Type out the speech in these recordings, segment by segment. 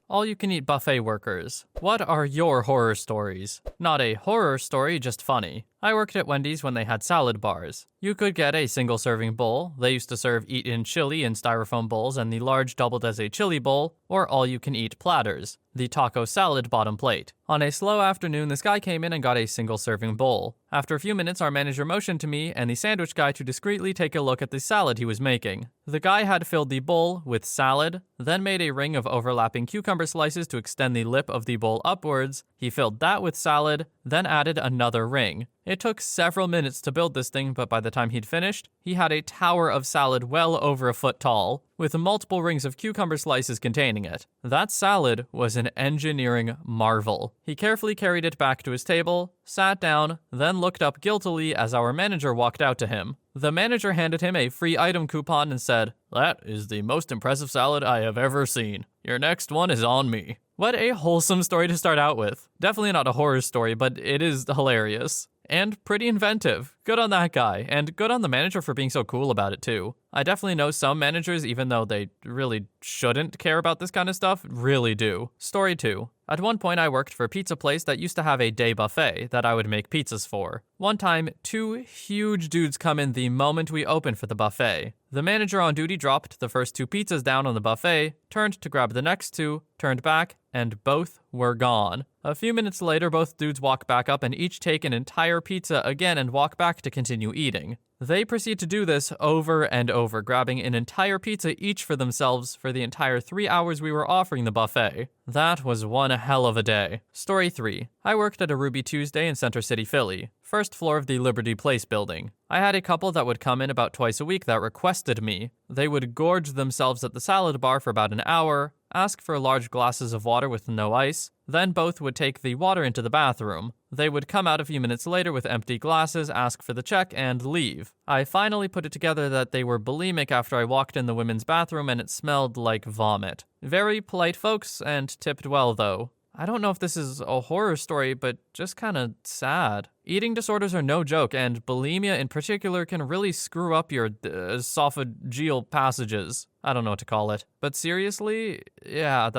all-you-can-eat buffet workers. What are your horror stories? Not a horror story, just funny. I worked at Wendy's when they had salad bars. You could get a single-serving bowl. They used to serve eat-in chili in styrofoam bowls, and the large doubled as a chili bowl, or all-you-can-eat platters, the taco salad bottom plate. On a slow afternoon, this guy came in and got a single-serving bowl. After a few minutes, our manager motioned to me and the sandwich guy to discreetly take a look at the salad he was making. The guy had filled the bowl with salad, then made a ring of overlapping cucumber slices to extend the lip of the bowl upwards. He filled that with salad, then added another ring. It took several minutes to build this thing, but by the time he'd finished, he had a tower of salad well over a foot tall, with multiple rings of cucumber slices containing it. That salad was an engineering marvel. He carefully carried it back to his table, sat down, then looked up guiltily as our manager walked out to him. The manager handed him a free item coupon and said, "That is the most impressive salad I have ever seen. Your next one is on me." What a wholesome story to start out with. Definitely not a horror story, but it is hilarious. And pretty inventive. Good on that guy, and good on the manager for being so cool about it too. I definitely know some managers, even though they really shouldn't care about this kind of stuff, really do. Story 2. At one point I worked for a pizza place that used to have a day buffet that I would make pizzas for. One time, 2 huge dudes come in the moment we opened for the buffet. The manager on duty dropped the first 2 pizzas down on the buffet, turned to grab the next 2, turned back, and both were gone. A few minutes later, both dudes walk back up and each take an entire pizza again and walk back to continue eating. They proceed to do this over and over, grabbing an entire pizza each for themselves for the entire 3 hours we were offering the buffet. That was one hell of a day. Story 3. I worked at a Ruby Tuesday in Center City, Philly, first floor of the Liberty Place building. I had a couple that would come in about twice a week that requested me. They would gorge themselves at the salad bar for about an hour, ask for large glasses of water with no ice, then both would take the water into the bathroom. They would come out a few minutes later with empty glasses, ask for the check, and leave. I finally put it together that they were bulimic after I walked in the women's bathroom and it smelled like vomit. Very polite folks and tipped well though. I don't know if this is a horror story, but just kinda sad. Eating disorders are no joke, and bulimia in particular can really screw up your esophageal passages. I don't know what to call it. But seriously, yeah.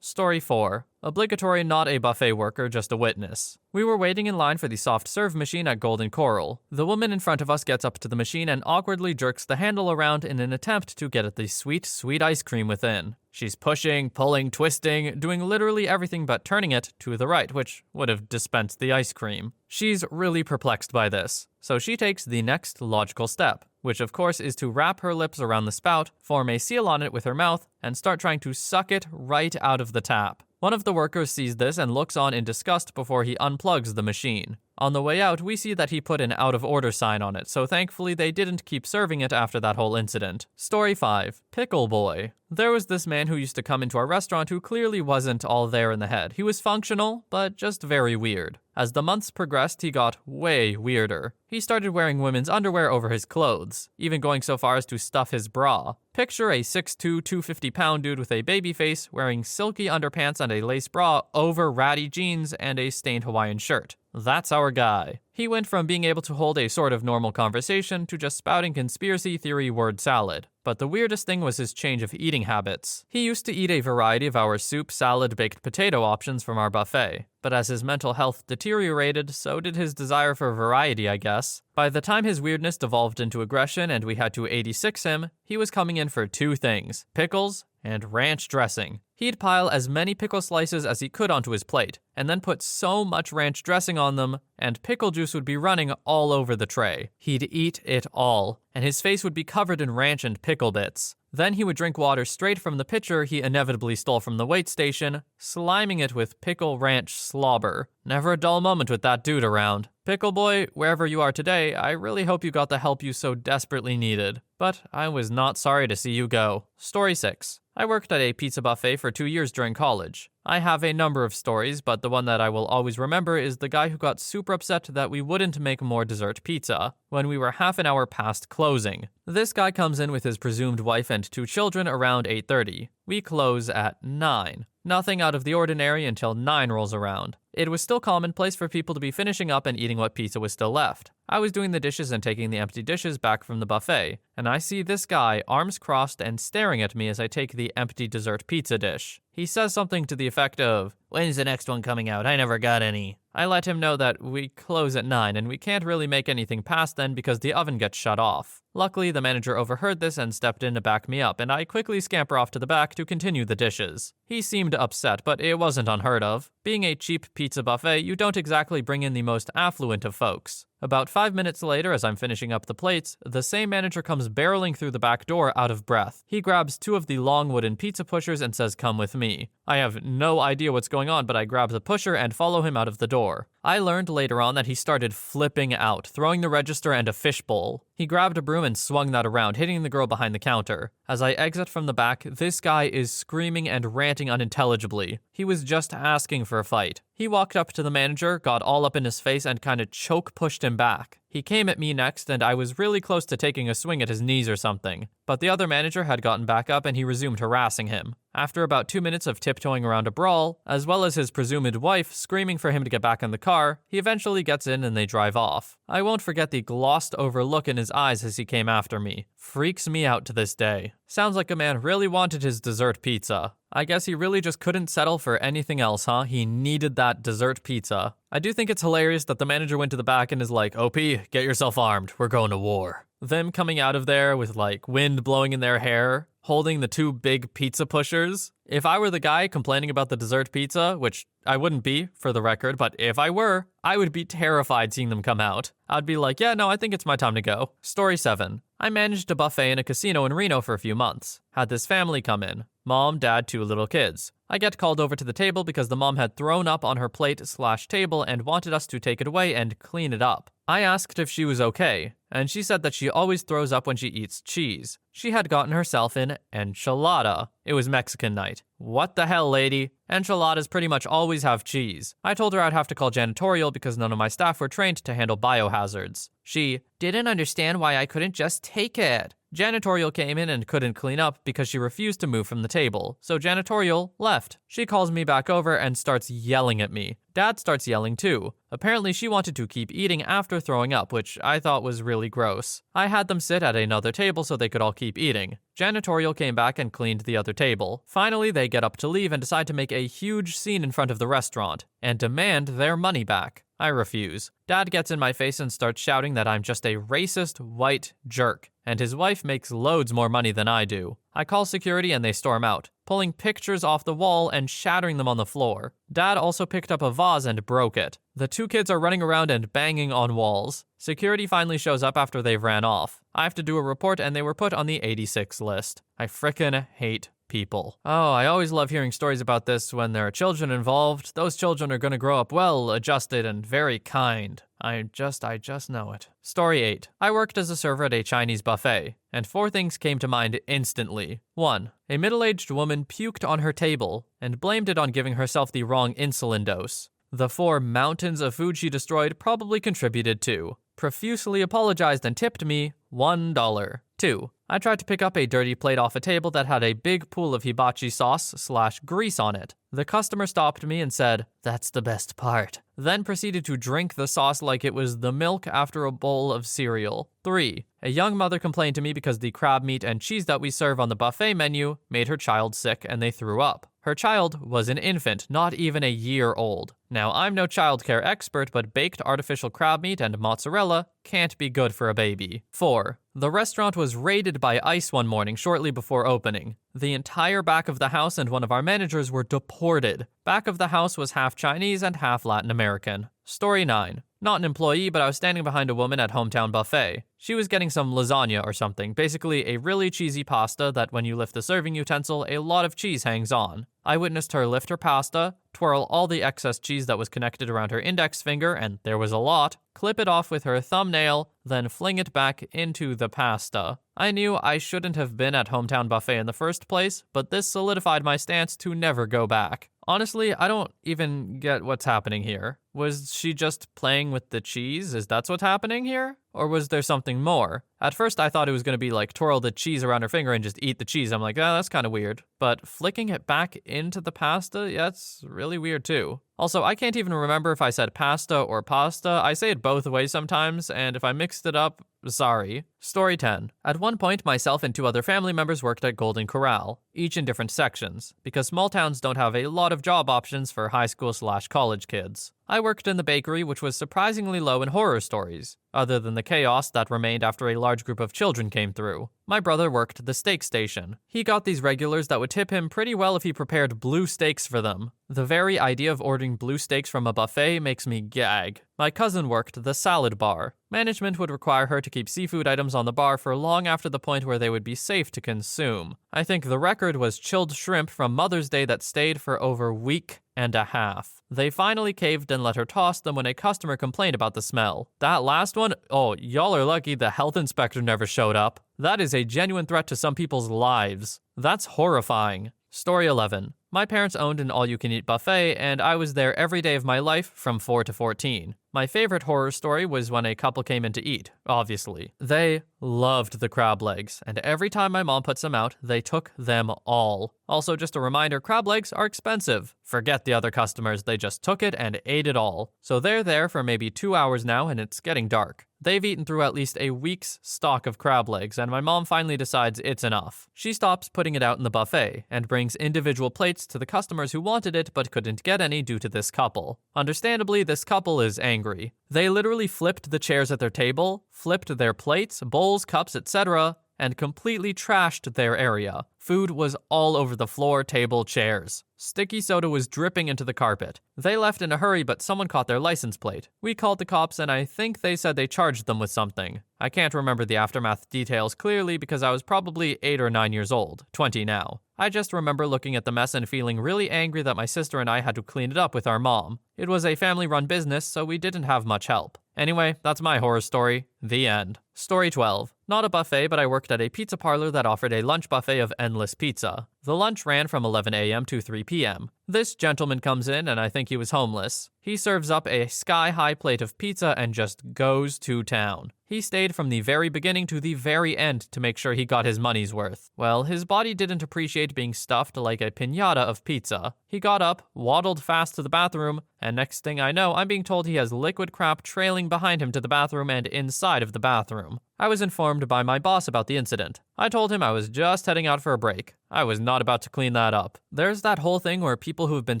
Story 4. Obligatory, not a buffet worker, just a witness. We were waiting in line for the soft serve machine at Golden Corral. The woman in front of us gets up to the machine and awkwardly jerks the handle around in an attempt to get at the sweet, sweet ice cream within. She's pushing, pulling, twisting, doing literally everything but turning it to the right, which would have dispensed the ice cream. She's really perplexed by this, so she takes the next logical step, which of course is to wrap her lips around the spout, form a seal on it with her mouth, and start trying to suck it right out of the tap. One of the workers sees this and looks on in disgust before he unplugs the machine. On the way out, we see that he put an out of order sign on it, so thankfully they didn't keep serving it after that whole incident. Story 5. Pickle Boy. There was this man who used to come into our restaurant who clearly wasn't all there in the head. He was functional, but just very weird. As the months progressed, he got way weirder. He started wearing women's underwear over his clothes, even going so far as to stuff his bra. Picture a 6'2", 250-pound dude with a baby face wearing silky underpants and a lace bra over ratty jeans and a stained Hawaiian shirt. That's our guy. He went from being able to hold a sort of normal conversation to just spouting conspiracy theory word salad. But the weirdest thing was his change of eating habits. He used to eat a variety of our soup, salad, baked potato options from our buffet. But as his mental health deteriorated, so did his desire for variety, I guess. By the time his weirdness devolved into aggression and we had to 86 him, he was coming in for 2 things: pickles and ranch dressing. He'd pile as many pickle slices as he could onto his plate, and then put so much ranch dressing on them, and pickle juice would be running all over the tray. He'd eat it all, and his face would be covered in ranch and pickle bits. Then he would drink water straight from the pitcher he inevitably stole from the wait station, sliming it with pickle ranch slobber. Never a dull moment with that dude around. Pickle Boy, wherever you are today, I really hope you got the help you so desperately needed. But I was not sorry to see you go. Story 6. I worked at a pizza buffet for 2 years during college. I have a number of stories, but the one that I will always remember is the guy who got super upset that we wouldn't make more dessert pizza when we were half an hour past closing. This guy comes in with his presumed wife and 2 children around 8:30. We close at 9. Nothing out of the ordinary until 9 rolls around. It was still commonplace for people to be finishing up and eating what pizza was still left. I was doing the dishes and taking the empty dishes back from the buffet, and I see this guy, arms crossed and staring at me as I take the empty dessert pizza dish. He says something to the effect of, "When's the next one coming out? I never got any." I let him know that we close at 9 and we can't really make anything past then because the oven gets shut off. Luckily, the manager overheard this and stepped in to back me up, and I quickly scamper off to the back to continue the dishes. He seemed upset, but it wasn't unheard of. Being a cheap pizza buffet, you don't exactly bring in the most affluent of folks. About 5 minutes later, as I'm finishing up the plates, the same manager comes barreling through the back door out of breath. He grabs 2 of the long wooden pizza pushers and says, "Come with me." I have no idea what's going on, but I grab the pusher and follow him out of the door. I learned later on that he started flipping out, throwing the register and a fishbowl. He grabbed a broom and swung that around, hitting the girl behind the counter. As I exit from the back, this guy is screaming and ranting unintelligibly. He was just asking for a fight. He walked up to the manager, got all up in his face, and kinda choke pushed him back. He came at me next, and I was really close to taking a swing at his knees or something. But the other manager had gotten back up and he resumed harassing him. After about 2 minutes of tiptoeing around a brawl, as well as his presumed wife screaming for him to get back in the car, he eventually gets in and they drive off. I won't forget the glossed over look in his eyes as he came after me. Freaks me out to this day. Sounds like a man really wanted his dessert pizza. I guess he really just couldn't settle for anything else, huh? He needed that dessert pizza. I do think it's hilarious that the manager went to the back and is like, "OP, get yourself armed. We're going to war." Them coming out of there with like wind blowing in their hair, holding the 2 big pizza pushers. If I were the guy complaining about the dessert pizza, which I wouldn't be, for the record, but if I were, I would be terrified seeing them come out. I'd be like, yeah, no, I think it's my time to go. Story 7. I managed a buffet in a casino in Reno for a few months. Had this family come in. Mom, dad, 2 little kids. I get called over to the table because the mom had thrown up on her plate/table and wanted us to take it away and clean it up. I asked if she was okay, and she said that she always throws up when she eats cheese. She had gotten herself an enchilada. It was Mexican night. What the hell, lady? Enchiladas pretty much always have cheese. I told her I'd have to call janitorial because none of my staff were trained to handle biohazards. She didn't understand why I couldn't just take it. Janitorial came in and couldn't clean up because she refused to move from the table, so janitorial left. She calls me back over and starts yelling at me. Dad starts yelling too. Apparently she wanted to keep eating after throwing up, which I thought was really gross. I had them sit at another table so they could all keep eating. Janitorial came back and cleaned the other table. Finally, they get up to leave and decide to make a huge scene in front of the restaurant and demand their money back. I refuse. Dad gets in my face and starts shouting that I'm just a racist white jerk, and his wife makes loads more money than I do. I call security and they storm out, pulling pictures off the wall and shattering them on the floor. Dad also picked up a vase and broke it. The 2 kids are running around and banging on walls. Security finally shows up after they've ran off. I have to do a report and they were put on the 86 list. I frickin' hate people. Oh, I always love hearing stories about this when there are children involved. Those children are gonna grow up well adjusted and very kind. I just know it. Story 8. I worked as a server at a Chinese buffet, and 4 things came to mind instantly. 1. A middle-aged woman puked on her table and blamed it on giving herself the wrong insulin dose. The 4 mountains of food she destroyed probably contributed too. Profusely apologized and tipped me $1. 2. I tried to pick up a dirty plate off a table that had a big pool of hibachi sauce/grease on it. The customer stopped me and said, "That's the best part," then proceeded to drink the sauce like it was the milk after a bowl of cereal. 3. A young mother complained to me because the crab meat and cheese that we serve on the buffet menu made her child sick and they threw up. Her child was an infant, not even a year old. Now, I'm no childcare expert, but baked artificial crab meat and mozzarella can't be good for a baby. 4. The restaurant was raided by ICE one morning shortly before opening. The entire back of the house and one of our managers were deported. Back of the house was half Chinese and half Latin American. Story 9. Not an employee, but I was standing behind a woman at Hometown Buffet. She was getting some lasagna or something, basically a really cheesy pasta that when you lift the serving utensil, a lot of cheese hangs on. I witnessed her lift her pasta, twirl all the excess cheese that was connected around her index finger, and there was a lot, clip it off with her thumbnail, then fling it back into the pasta. I knew I shouldn't have been at Hometown Buffet in the first place, but this solidified my stance to never go back. Honestly, I don't even get what's happening here. Was she just playing with the cheese? Is that what's happening here? Or was there something more? At first I thought it was going to be like twirl the cheese around her finger and just eat the cheese. I'm like, oh, that's kind of weird. But flicking it back into the pasta, yeah, that's really weird too. Also, I can't even remember if I said pasta or pasta. I say it both ways sometimes, and if I mixed it up, sorry. Story 10. At one point, myself and 2 other family members worked at Golden Corral, each in different sections, because small towns don't have a lot of job options for high school/college kids. I worked in the bakery, which was surprisingly low in horror stories, other than the chaos that remained after a large group of children came through. My brother worked the steak station. He got these regulars that would tip him pretty well if he prepared blue steaks for them. The very idea of ordering blue steaks from a buffet makes me gag. My cousin worked the salad bar. Management would require her to keep seafood items on the bar for long after the point where they would be safe to consume. I think the record was chilled shrimp from Mother's Day that stayed for over a week and a half. They finally caved and let her toss them when a customer complained about the smell. That last one, oh, y'all are lucky the health inspector never showed up. That is a genuine threat to some people's lives. That's horrifying. Story 11. My parents owned an all-you-can-eat buffet, and I was there every day of my life from 4 to 14. My favorite horror story was when a couple came in to eat, obviously. They loved the crab legs, and every time my mom puts them out, they took them all. Also, just a reminder, crab legs are expensive. Forget the other customers, they just took it and ate it all. So they're there for maybe 2 hours now, and it's getting dark. They've eaten through at least a week's stock of crab legs, and my mom finally decides it's enough. She stops putting it out in the buffet, and brings individual plates to the customers who wanted it but couldn't get any due to this couple. Understandably, this couple is angry. They literally flipped the chairs at their table, flipped their plates, bowls, cups, etc., and completely trashed their area. Food was all over the floor, table, chairs. Sticky soda was dripping into the carpet. They left in a hurry, but someone caught their license plate. We called the cops, and I think they said they charged them with something. I can't remember the aftermath details clearly because I was probably 8 or 9 years old, 20 now. I just remember looking at the mess and feeling really angry that my sister and I had to clean it up with our mom. It was a family-run business, so we didn't have much help. Anyway, that's my horror story. The end. Story 12. Not a buffet, but I worked at a pizza parlor that offered a lunch buffet of endless pizza. The lunch ran from 11 a.m. to 3 p.m. This gentleman comes in, and I think he was homeless. He serves up a sky-high plate of pizza and just goes to town. He stayed from the very beginning to the very end to make sure he got his money's worth. Well, his body didn't appreciate being stuffed like a piñata of pizza. He got up, waddled fast to the bathroom, and next thing I know, I'm being told he has liquid crap trailing behind him to the bathroom and inside of the bathroom. I was informed by my boss about the incident. I told him I was just heading out for a break. I was not about to clean that up. There's that whole thing where people who have been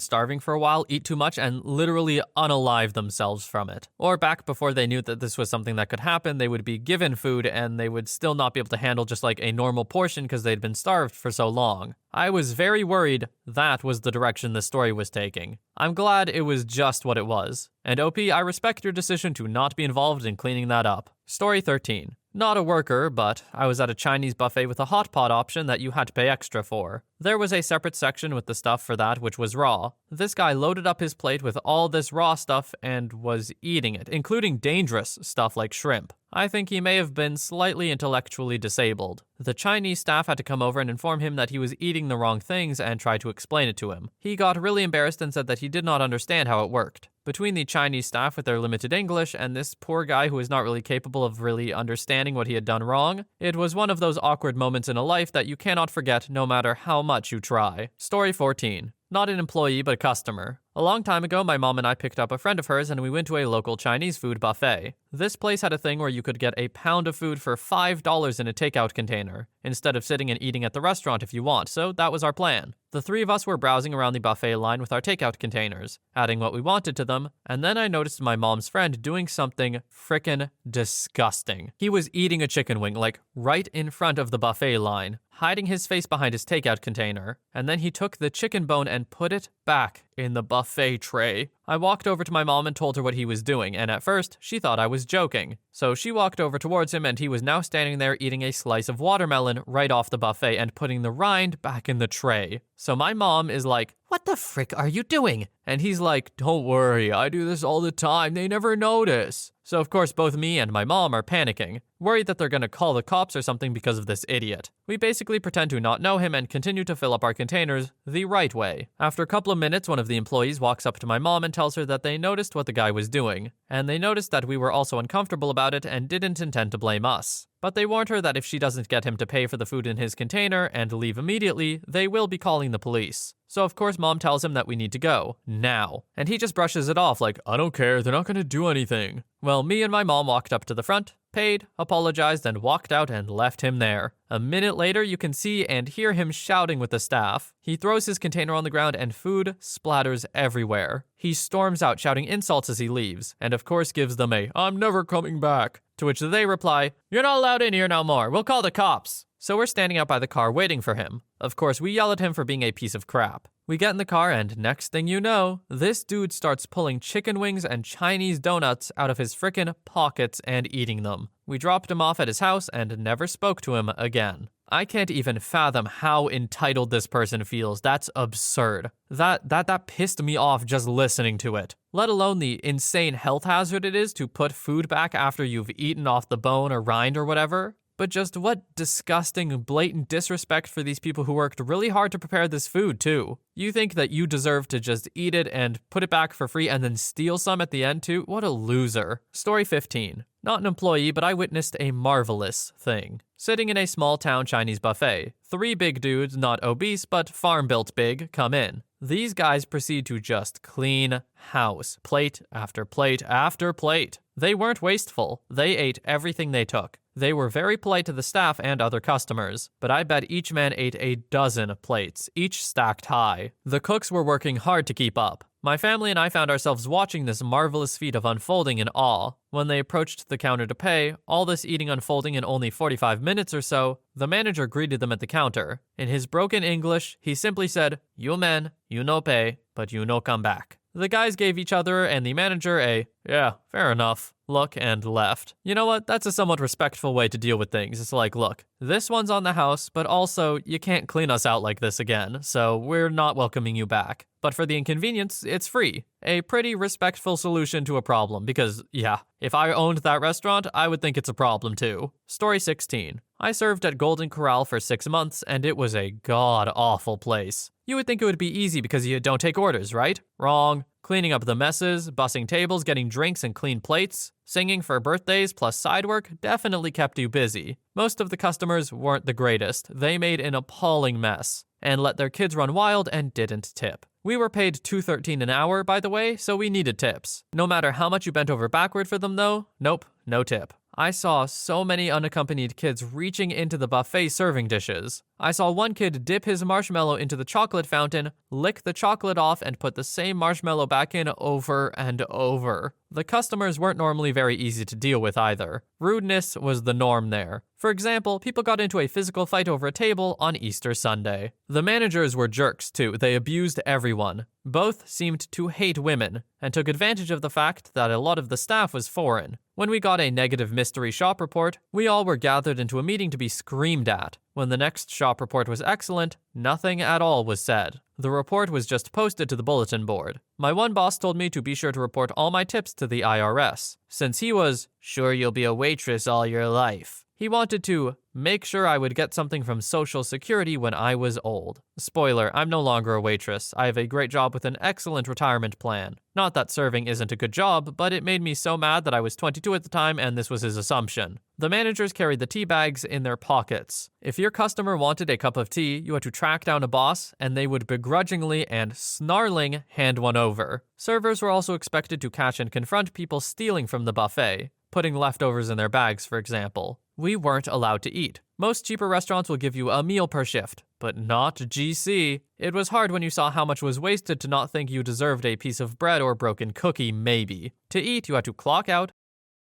starving for a while eat too much and literally unalive themselves from it. Or back before they knew that this was something that could happen, they would be given food and they would still not be able to handle just like a normal portion because they'd been starved for so long. I was very worried that was the direction the story was taking. I'm glad it was just what it was. And OP, I respect your decision to not be involved in cleaning that up. Story 13. Not a worker, but I was at a Chinese buffet with a hot pot option that you had to pay extra for. There was a separate section with the stuff for that which was raw. This guy loaded up his plate with all this raw stuff and was eating it, including dangerous stuff like shrimp. I think he may have been slightly intellectually disabled. The Chinese staff had to come over and inform him that he was eating the wrong things and try to explain it to him. He got really embarrassed and said that he did not understand how it worked. Between the Chinese staff with their limited English and this poor guy who was not really capable of really understanding what he had done wrong, it was one of those awkward moments in a life that you cannot forget no matter how much you try. Story 14. Not an employee, but a customer. A long time ago, my mom and I picked up a friend of hers and we went to a local Chinese food buffet. This place had a thing where you could get a pound of food for $5 in a takeout container, instead of sitting and eating at the restaurant if you want, so that was our plan. The three of us were browsing around the buffet line with our takeout containers, adding what we wanted to them, and then I noticed my mom's friend doing something frickin' disgusting. He was eating a chicken wing, like right in front of the buffet line, hiding his face behind his takeout container, and then he took the chicken bone and put it back in the buffet tray. I walked over to my mom and told her what he was doing, and at first, she thought I was joking. So she walked over towards him and he was now standing there eating a slice of watermelon right off the buffet and putting the rind back in the tray. So my mom is like, "What the frick are you doing?" And he's like, "Don't worry, I do this all the time, they never notice." So of course both me and my mom are panicking, worried that they're gonna call the cops or something because of this idiot. We basically pretend to not know him and continue to fill up our containers the right way. After a couple of minutes, one of the employees walks up to my mom and tells her that they noticed what the guy was doing, and they noticed that we were also uncomfortable about it and didn't intend to blame us. But they warned her that if she doesn't get him to pay for the food in his container and leave immediately, they will be calling the police. So of course mom tells him that we need to go, now. And he just brushes it off like, I don't care, they're not gonna do anything. Well, me and my mom walked up to the front, paid, apologized, and walked out and left him there. A minute later, you can see and hear him shouting with the staff. He throws his container on the ground and food splatters everywhere. He storms out shouting insults as he leaves, and of course gives them a, I'm never coming back. To which they reply, you're not allowed in here no more, we'll call the cops. So we're standing out by the car waiting for him. Of course, we yell at him for being a piece of crap. We get in the car and next thing you know, this dude starts pulling chicken wings and Chinese donuts out of his frickin' pockets and eating them. We dropped him off at his house and never spoke to him again. I can't even fathom how entitled this person feels. That's absurd. That pissed me off just listening to it. Let alone the insane health hazard it is to put food back after you've eaten off the bone or rind or whatever. But just what disgusting, blatant disrespect for these people who worked really hard to prepare this food, too. You think that you deserve to just eat it and put it back for free and then steal some at the end, too? What a loser. Story 15. Not an employee, but I witnessed a marvelous thing. Sitting in a small town Chinese buffet, 3 big dudes, not obese, but farm-built big, come in. These guys proceed to just clean house, plate after plate after plate. They weren't wasteful. They ate everything they took. They were very polite to the staff and other customers, but I bet each man ate a dozen plates, each stacked high. The cooks were working hard to keep up. My family and I found ourselves watching this marvelous feat of unfolding in awe. When they approached the counter to pay, all this eating unfolding in only 45 minutes or so, the manager greeted them at the counter. In his broken English, he simply said, you men, you no pay, but you no come back. The guys gave each other and the manager a, yeah, fair enough, look and left. You know what? That's a somewhat respectful way to deal with things. It's like, look, this one's on the house, but also you can't clean us out like this again, so we're not welcoming you back. But for the inconvenience, it's free. A pretty respectful solution to a problem because, yeah, if I owned that restaurant, I would think it's a problem too. Story 16. I served at Golden Corral for 6 months and it was a god-awful place. You would think it would be easy because you don't take orders, right? Wrong. Cleaning up the messes, bussing tables, getting drinks and clean plates, singing for birthdays plus side work definitely kept you busy. Most of the customers weren't the greatest. They made an appalling mess and let their kids run wild and didn't tip. We were paid $2.13 an hour, by the way, so we needed tips. No matter how much you bent over backward for them though, nope, no tip. I saw so many unaccompanied kids reaching into the buffet serving dishes. I saw one kid dip his marshmallow into the chocolate fountain, lick the chocolate off, and put the same marshmallow back in over and over. The customers weren't normally very easy to deal with either. Rudeness was the norm there. For example, people got into a physical fight over a table on Easter Sunday. The managers were jerks too. They abused everyone. Both seemed to hate women and took advantage of the fact that a lot of the staff was foreign. When we got a negative mystery shop report, we all were gathered into a meeting to be screamed at. When the next shop report was excellent, nothing at all was said. The report was just posted to the bulletin board. My one boss told me to be sure to report all my tips to the IRS, since he was sure you'll be a waitress all your life. He wanted to make sure I would get something from Social Security when I was old. Spoiler, I'm no longer a waitress. I have a great job with an excellent retirement plan. Not that serving isn't a good job, but it made me so mad that I was 22 at the time and this was his assumption. The managers carried the tea bags in their pockets. If your customer wanted a cup of tea, you had to track down a boss and they would begrudgingly and snarling hand one over. Servers were also expected to catch and confront people stealing from the buffet, putting leftovers in their bags, for example. We weren't allowed to eat. Most cheaper restaurants will give you a meal per shift, but not GC. It was hard when you saw how much was wasted to not think you deserved a piece of bread or broken cookie, maybe. To eat, you had to clock out,